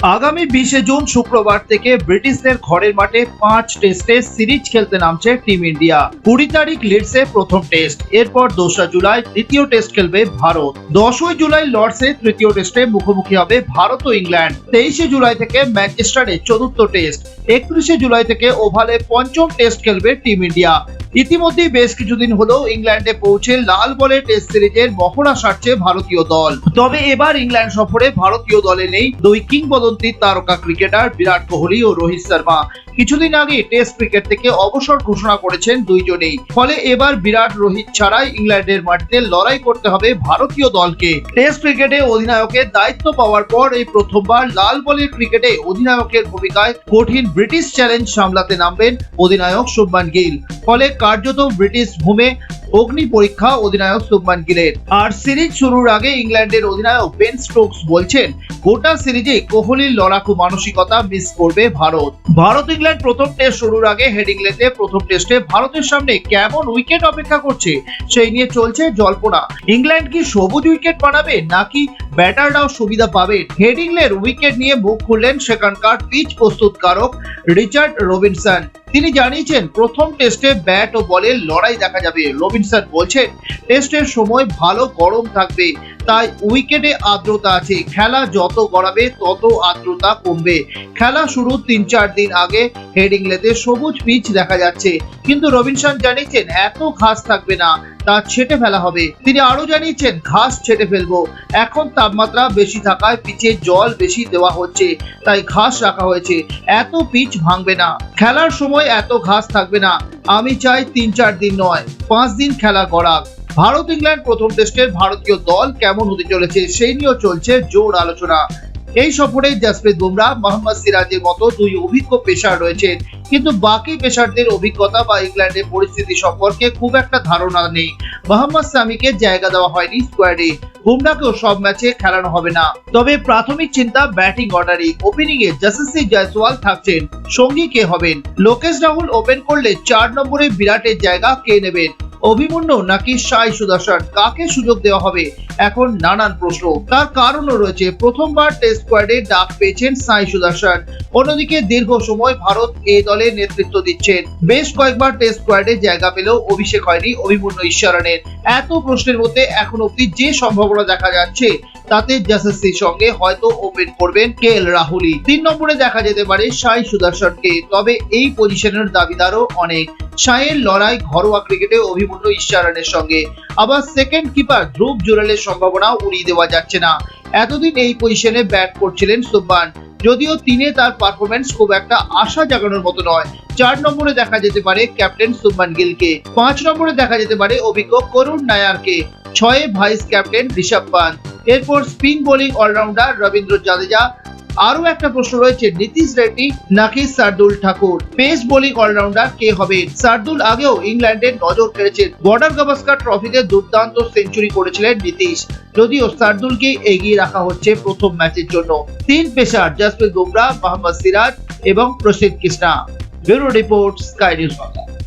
আগামী 20 জুন শুক্রবার থেকে ব্রিটিশদের ঘরের মাঠে 5 টেস্টের সিরিজ খেলতে নামছে টিম ইন্ডিয়া। 20 তারিখ লিডসে প্রথম টেস্ট, এরপর 2রা জুলাই দ্বিতীয় টেস্ট খেলবে ভারত। 10ই জুলাই লর্ডসে তৃতীয় টেস্টে মুখোমুখি হবে ভারত ও ইংল্যান্ড। 23শে জুলাই থেকে ম্যানচেস্টারে চতুর্থ টেস্ট, 31শে জুলাই থেকে ওভালে পঞ্চম টেস্ট খেলবে টিম ইন্ডিয়া। ইতিমধ্যেই বেশ কিছুদিন হলো ইংল্যান্ডে পৌঁছে লাল বলে টেস্ট সিরিজের মহড়া সারছে ভারতীয় দল। তবে এবার ইংল্যান্ড সফরে ভারতীয় দলে নেই দুই কিংবদন্তি তারকা ক্রিকেটার বিরাট কোহলি ও রোহিত শর্মা। কিছুদিন আগে টেস্ট ক্রিকেট থেকে অবসর ঘোষণা করেছেন দুইজনেই। ফলে এবার বিরাট রোহিত ছাড়াই ইংল্যান্ডের মাটিতে লড়াই করতে হবে ভারতীয় দলকে। টেস্ট ক্রিকেটে অধিনায়কের দায়িত্ব পাওয়ার পর এই প্রথমবার লাল বলের ক্রিকেটে অধিনায়কের ভূমিকায় কঠিন ব্রিটিশ চ্যালেঞ্জ সামলাতে নামবেন অধিনায়ক শুভমান গিল। ফলে কার্যত ব্রিটিশ ভূমে অগ্নি পরীক্ষা অধিনায়ক শুভমান গিলের। আর সিরিজ শুরুর আগে ইংল্যান্ডের অধিনায়ক বেন স্টোকস বলছেন, গোটা সিরিজে কোহলির লড়াকু মানসিকতা মিস করবে ভারত। ভারত ইংল্যান্ড প্রথম টেস্ট শুরুর আগে হেডিংলেতে প্রথম টেস্টে ভারতের সামনে কেমন উইকেট অপেক্ষা করছে সেই নিয়ে চলছে জল্পনা। ইংল্যান্ড কি সবুজ উইকেট বানাবে নাকি ব্যাটাররাও সুবিধা পাবে? হেডিংলের উইকেট নিয়ে মুখ খুললেন সেখানকার পিচ প্রস্তুতকারক রিচার্ড রবিনসন। তিনি জানিয়েছেন, প্রথম টেস্টে ব্যাট ও বলের লড়াই দেখা যাবে। রবিনসন বলছেন, টেস্টের সময় ভালো গরম থাকবে, তাই উইকেটে আর্দ্রতা আছে। খেলা যত গড়াবে তত আর্দ্রতা কমবে। খেলা শুরু 3-4 দিন আগে হেডিংলেতে সবুজ পিচ দেখা যাচ্ছে, কিন্তু রবিনসন জানিয়েছেন এত ঘাস থাকবে না, তা ছেটে ফেলা হবে। তিনি আরো জানিয়েছেন, ঘাস ছেটে ফেলবো। এখন তাপমাত্রা বেশি থাকায় পিচে জল বেশি দেওয়া হচ্ছে, তাই ঘাস রাখা হয়েছে। এত পিচ ভাঙবে না, খেলার সময় এত ঘাস থাকবে না। আমি চাই 3-4 দিন নয়, 5 দিন খেলা গড়াক। ভারত ইংল্যান্ড প্রথম টেস্টের ভারতীয় দল কেমন হতে চলেছে সেই নিয়েও চলছে জোর আলোচনা। এই সফরে জাসপ্রীত বুমরাহ, মোহাম্মদ সিরাজের মতো দুই অভিজ্ঞ পেসার রয়েছেন, কিন্তু বাকি পেসারদের অভিজ্ঞতা বা ইংল্যান্ডের পরিস্থিতি সম্পর্কে খুব একটা ধারণা নেই। মোহাম্মদ সামিকে জায়গা দেওয়া হয়নি স্কোয়াডে, বুমরাহকেও সব ম্যাচে খেলানো হবে না। তবে প্রাথমিক চিন্তা ব্যাটিং অর্ডারিং। ওপেনিং এ যশস্বী জয়সওয়াল থাকছেন, সঙ্গী কে হবেন? লোকেশ রাহুল ওপেন করলে 4 নম্বরে বিরাটের জায়গা কে নেবেন? অভিমন্যু নাকি সাই সুদর্শন? কাকে সুযোগ দেওয়া হবে? এখন নানান প্রশ্ন। তার কারণও রয়েছে, প্রথমবার টেস্ট স্কোয়াডে ডাক পেয়েছেন সাই সুদর্শন। অন্যদিকে দীর্ঘ সময় ভারত এই দলের নেতৃত্ব দিচ্ছেন। বেশ কয়েকবার টেস্ট স্কোয়াডে জায়গা পেলেও অভিষেক হয়নি অভিমন্যু ঈশ্বরনের। এত প্রশ্নের মধ্যে এখন অব্দি যে সম্ভাবনা দেখা যাচ্ছে তাতে যশস্বীর সঙ্গে হয়তো ওপেন করবেন কেএল রাহুলই। 3 নম্বরে দেখা যেতে পারে সাই সুদর্শনকে। তবে এই পজিশনের দাবিদারও অনেক। সাইয়ের লড়াই ঘরোয়া ক্রিকেটে অভিমন্যু ঈশ্বরনের সঙ্গে। আবার সেকেন্ড কিপার ধ্রুব জুরেলের সম্ভাবনা উড়িয়ে দেওয়া যাচ্ছে না। এতদিন এই পজিশনে ব্যাট করছিলেন শুভমান, যদিও তিনি তার পারফরমেন্স খুব একটা আশা জাগানোর মতো নয়। 4 নম্বরে দেখা যেতে পারে ক্যাপ্টেন শুভমান গিলকে। 5 নম্বরে দেখা যেতে পারে অভিজ্ঞ করুণ নায়ারকে। 6 ভাইস ক্যাপ্টেন ঋষভ পান্ত। এরপর spin bowling allrounder Ravindra Jadeja. আরো একটা প্রশ্ন রয়েছে, নীতিশ রেড্ডি নাকি Shardul Thakur? Pace bowling allrounder কে হবে? শার্দুল আগেও ইংল্যান্ডের নজর কেড়েছেন। বর্ডার গাভাস্কার ট্রফিতে দুর্দান্ত সেঞ্চুরি করেছিলেন নীতিশ, যদিও শার্দুলকে এগিয়ে রাখা হচ্ছে প্রথম ম্যাচের জন্য। 3 পেসার জাসপ্রীত বুমরাহ, মোহাম্মদ সিরাজ এবং প্রসিদ্ধ Krishna. Bureau report, sky news Bangla.